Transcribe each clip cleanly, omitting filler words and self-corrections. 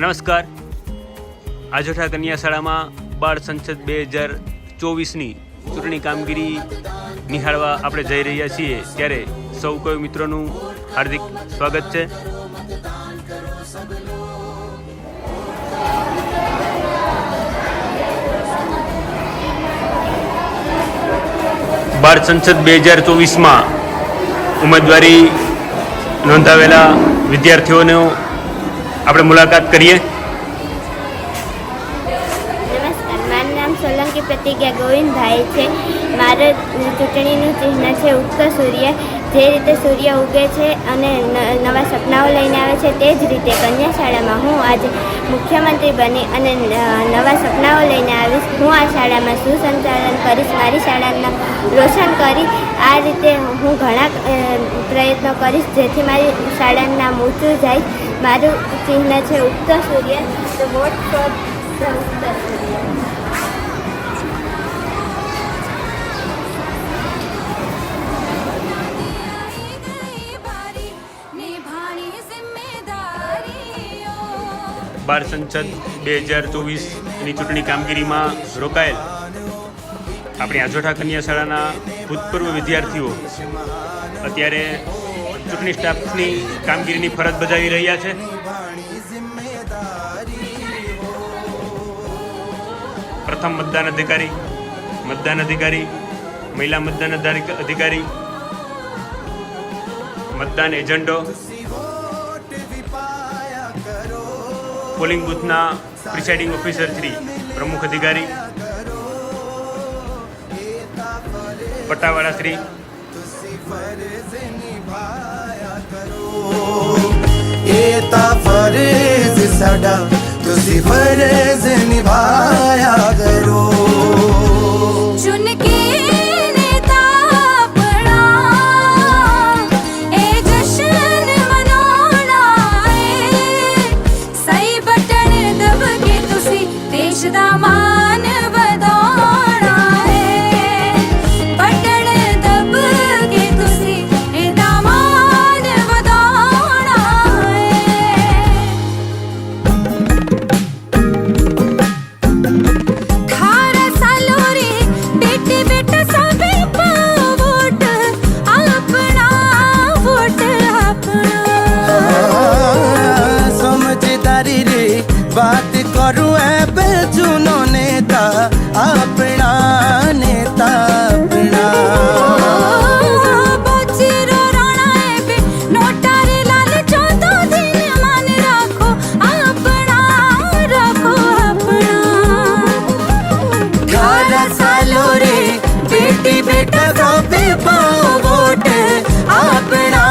નમસ્કાર. આજોઠા કન્યા શાળામાં બાળ સંસદ 2024ની ચૂંટણી કામગીરી નિહાળવા આપણે જઈ રહ્યા છીએ, ત્યારે સૌ કોઈ મિત્રોનું હાર્દિક સ્વાગત છે. બાળ સંસદ 2024માં ઉમેદવારી નોંધાવેલા વિદ્યાર્થીઓનો આપણે મુલાકાત કરીએ. નમસ્કાર, મારું નામ સોલંકી પ્રતિજ્ઞા ગોવિંદભાઈ છે. મારું ચૂંટણીનું ચિહ્ન છે ઉગતો સૂર્ય. જે રીતે સૂર્ય ઉગે છે અને નવા સપનાઓ લઈને આવે છે, તે જ રીતે કન્યા શાળામાં હું આજે મુખ્યમંત્રી બની અને નવા સપનાઓ લઈને આવીશ. હું આ શાળામાં સુસંચાલન કરીશ, મારી શાળાના રોશન કરી. આ રીતે હું ઘણા પ્રયત્નો કરીશ જેથી મારી શાળાનું નામ ઊંચું જાય. મારું ચિહ્ન છે ઉગતો સૂર્ય. તો વોટ ફોર ધ ઉગતો સૂર્ય. બાળ સંસદ 2024ની ચૂંટણી કામગીરીમાં રોકાયેલ આપણી આજોઠા કન્યા શાળાના ભૂતપૂર્વ વિદ્યાર્થીઓ અત્યારે ચૂંટણી સ્ટાફની કામગીરીની ફરજ બજાવી રહ્યા છે. પ્રથમ મતદાન અધિકારી, મહિલા મતદાન અધિકારી, મતદાન એજન્ટો, પોલિંગ બૂથના પ્રિસાઇડિંગ ઓફિસર શ્રી, પ્રમુખ અધિકારી, પટ્ટાવાળા શ્રી, फर्ज साडा तुसी फर्ज निभाया करो. चुन के नेता अपना ए जश्न मनाना है. सही बटन दब के तुसी देश दा मान वधाना है. बटन दब के तुसी ए दा मान वधाना है. 18 सालों रे बेटे बेटा सबे पाओ वोट अपना समझदारी रे बात करूं है पे चुनो नेता अपना, नेता अपना. बोचेरो राणा है बे नोटारी लाल 14 दिन मान रखो अपना. 18 सालों रे बेटी बेटा सबे पाओ वोट अपना,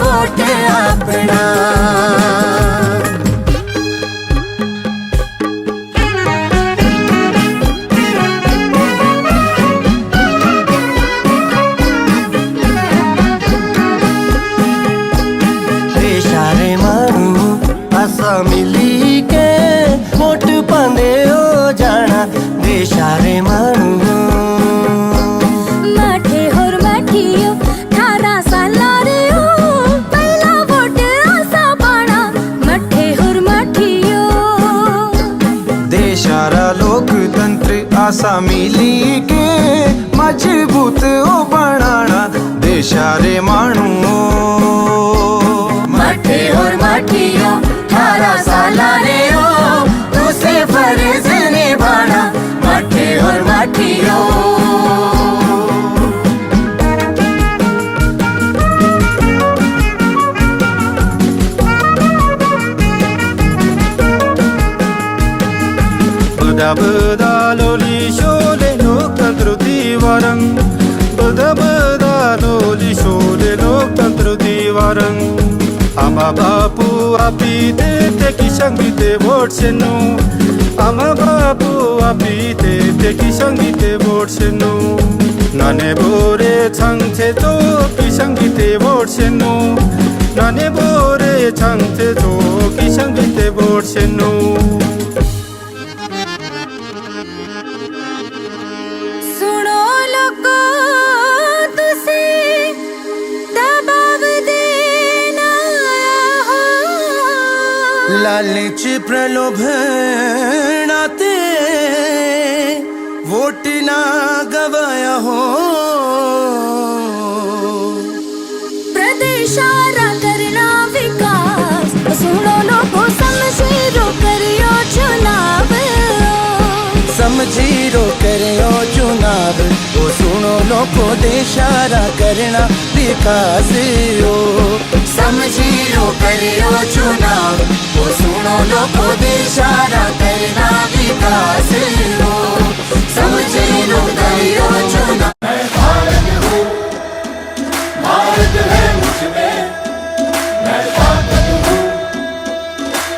वोट अपना. देशारे मानू आशा मिली के मोट पांदे हो जाना. देशारे मानू मठे होर मठियो 18 साला रे हो पहला वोट आसा पाना. मठे होर मठियो देशारा लोकतंत्र आशा मिली के मजबूत हो बनाना. देशारे मानू मठे और मठियो 18 साला रे हो तुसे फर्ज निभाना. मठे और मठियो बदा बदा लोली शोले लोकतंत्र दीवारं. बदा बदा लोली शोले लोकतंत्र दीवारं. आमा बापू आपी देते की संगीते वोट से नो. आमा बापू आपी देते की संगीते वोट से नो. नाने बोरे छंगते तो की संगीते वोट से नो. नाने बोरे छंगते तो की संगीते वोट से नो. सुनो लोगो तुसी दबाव देना हो. लालच प्रलोभनाते वोट ना गवाया हो प्रदेशारा करना विकास सुनो लोगो समझीरो करियो चुनाव समझीरो करियो चुनाव ओ सुनो लोको देशारा करना विकास ओ समझीरो करियो चुनाव ओ सुनो लोको देशारा करना विकास ओ समझीरो करियो चुनाव भारत है मुझमें मैं ताकत हूँ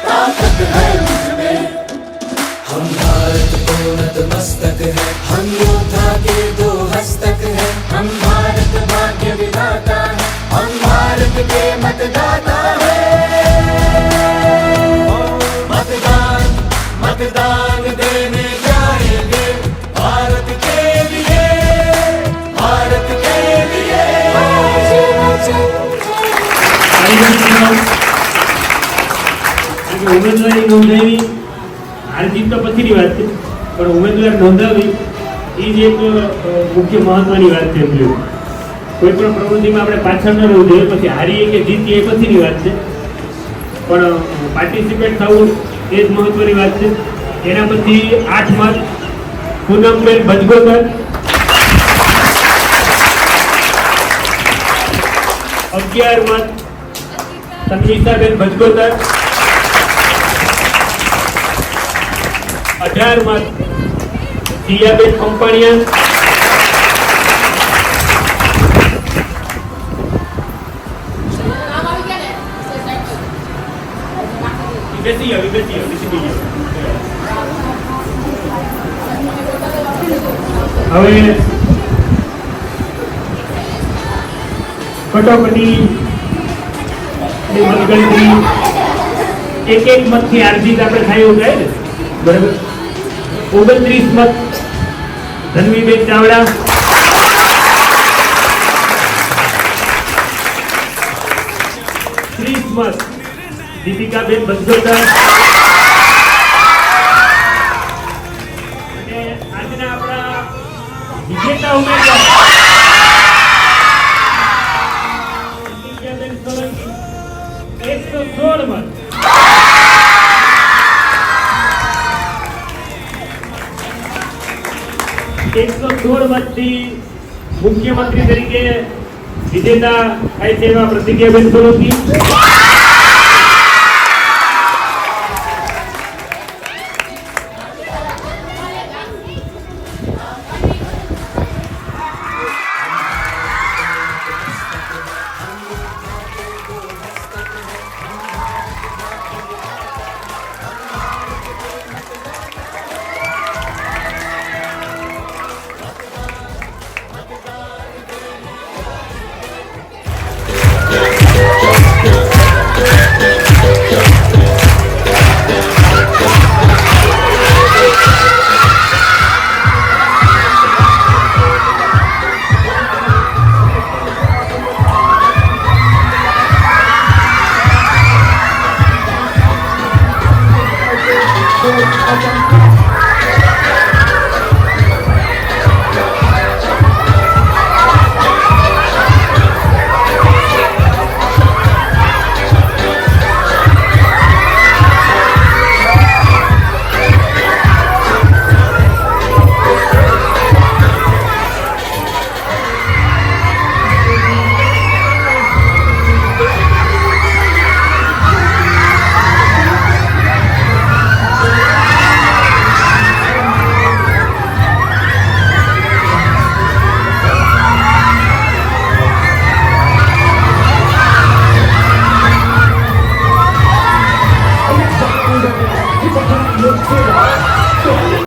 ताकत है मुझमें हम भारत को नतमस्तक है हम योद्धा के दो हस्तक है हम भारत भाग्य विधाता है हम भारत के मतदाता है मतदान मतदान देने जाएंगे भारत के लिए भारत के लिए ઉમેદવારી નોંધાવી હાર જીત તો પછીની વાત છે પણ ઉમેદવાર નોંધાવી એ જ એક મુખ્ય મહત્વની વાત છે. કોઈ પણ પ્રવૃત્તિમાં આપણે પાછળ ન રહેવું જોઈએ, પછી હારીએ કે જીતીએ એ પછીની વાત છે, પણ પાર્ટિસિપેટ થવું એ જ મહત્વની વાત છે. એના પછી 8 મત પૂનમબેન ભજગોદર, 11 મત સંગીતાબેન ભજગોદર, 18 મત દિયાબેન કંપાણીયા, હવે કટોકટી મતગણતરી એક મતથી આરજીત આપણે થાય એવું કહે ને, બરાબર. 29 મત ધનવીબેન ચાવડા, 30 મત દીપિકાબેન ભજગોદર અને આજના આપણા વિજેતા ઉમેદવાર પ્રતિજ્ઞાબેન સોલંકી 116 મત. મતથી મુખ્યમંત્રી તરીકે વિજેતા થાય છે એવા પ્રતિજ્ઞાબેન સોલંકી.